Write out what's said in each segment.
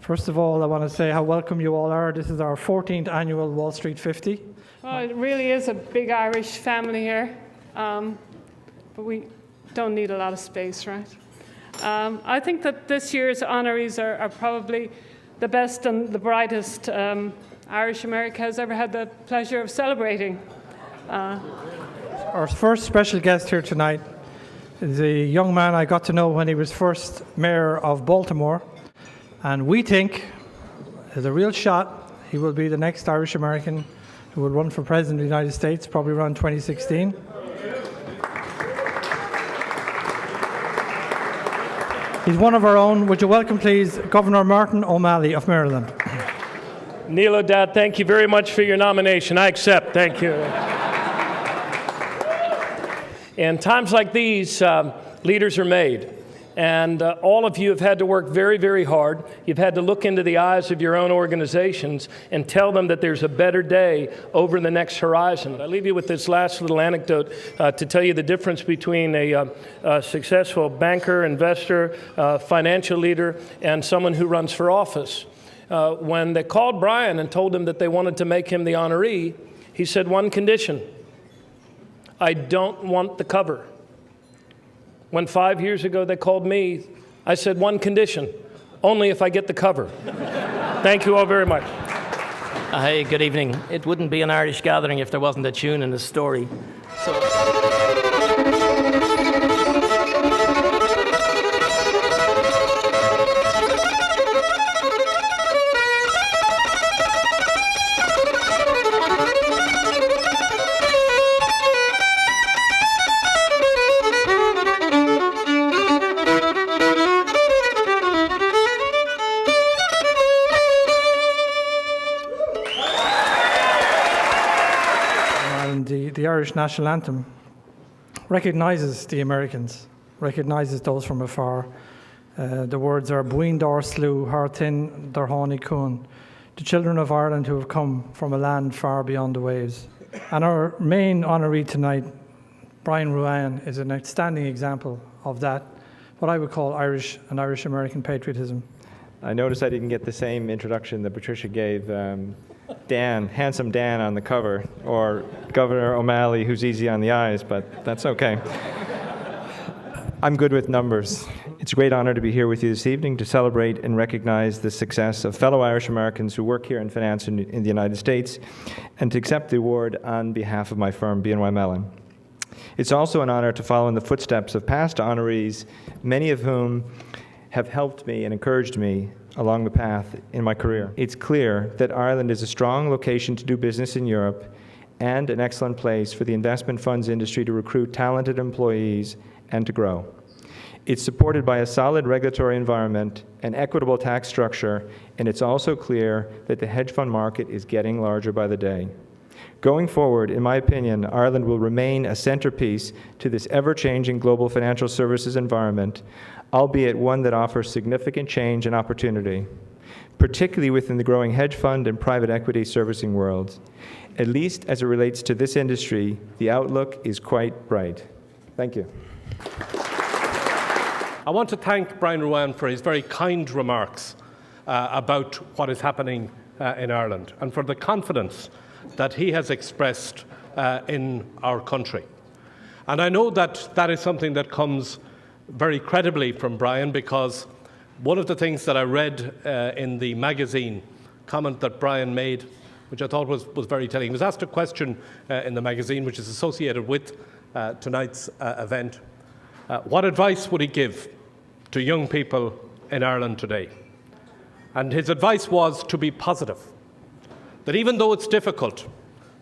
First of all, I want to say how welcome you all are. This is our 14th annual Wall Street 50. Well, it really is a big Irish family here, but we don't need a lot of space, right? I think that this year's honorees are probably the best and the brightest Irish America has ever had the pleasure of celebrating. Our first special guest here tonight is a young man I got to know when he was first mayor of Baltimore, and we think there's a real shot he will be the next Irish American who will run for president of the United States, probably around 2016. He's one of our own. Would you welcome, please, Governor Martin O'Malley of Maryland. Neil O'Dowd, thank you very much for your nomination. I accept. Thank you. In times like these, leaders are made. And all of you have had to work very, very hard. You've had to look into the eyes of your own organizations and tell them that there's a better day over the next horizon. I leave you with this last little anecdote to tell you the difference between a successful banker, investor, financial leader, and someone who runs for office. When they called Brian and told him that they wanted to make him the honoree, he said, one condition: I don't want the cover. When 5 years ago they called me, I said, one condition: only if I get the cover. Thank you all very much. Hey, good evening. It wouldn't be an Irish gathering if there wasn't a tune in the story. The Irish national anthem recognises the Americans, recognises those from afar. The words are Buin Dor Slew, Hartin Darhani Kun, the children of Ireland who have come from a land far beyond the waves. And our main honoree tonight, Brian Ruane, is an outstanding example of that, what I would call Irish and Irish-American patriotism. I noticed I didn't get the same introduction that Patricia gave. Dan, handsome Dan on the cover, or Governor O'Malley, who's easy on the eyes, but that's okay. I'm good with numbers. It's a great honor to be here with you this evening to celebrate and recognize the success of fellow Irish Americans who work here in finance in the United States, and to accept the award on behalf of my firm, BNY Mellon. It's also an honor to follow in the footsteps of past honorees, many of whom have helped me and encouraged me along the path in my career. It's clear that Ireland is a strong location to do business in Europe and an excellent place for the investment funds industry to recruit talented employees and to grow. It's supported by a solid regulatory environment, an equitable tax structure, and it's also clear that the hedge fund market is getting larger by the day. Going forward, in my opinion, Ireland will remain a centerpiece to this ever-changing global financial services environment, albeit one that offers significant change and opportunity, particularly within the growing hedge fund and private equity servicing worlds. At least as it relates to this industry, the outlook is quite bright. Thank you. I want to thank Brian Ruane for his very kind remarks about what is happening in Ireland and for the confidence that he has expressed in our country. And I know that that is something that comes very credibly from Brian, because one of the things that I read in the magazine comment that Brian made, which I thought was very telling. He was asked a question in the magazine, which is associated with tonight's event. What advice would he give to young people in Ireland today? And his advice was to be positive. That even though it's difficult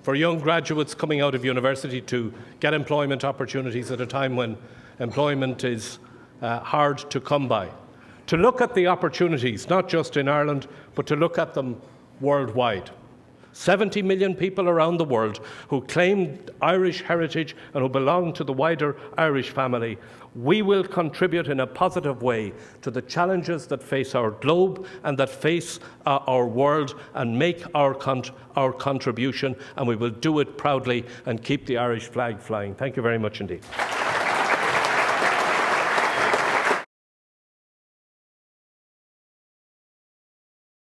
for young graduates coming out of university to get employment opportunities at a time when employment is hard to come by, to look at the opportunities, not just in Ireland, but to look at them worldwide. 70 million people around the world who claim Irish heritage and who belong to the wider Irish family. We will contribute in a positive way to the challenges that face our globe and that face our world, and make our contribution, and we will do it proudly and keep the Irish flag flying. Thank you very much indeed.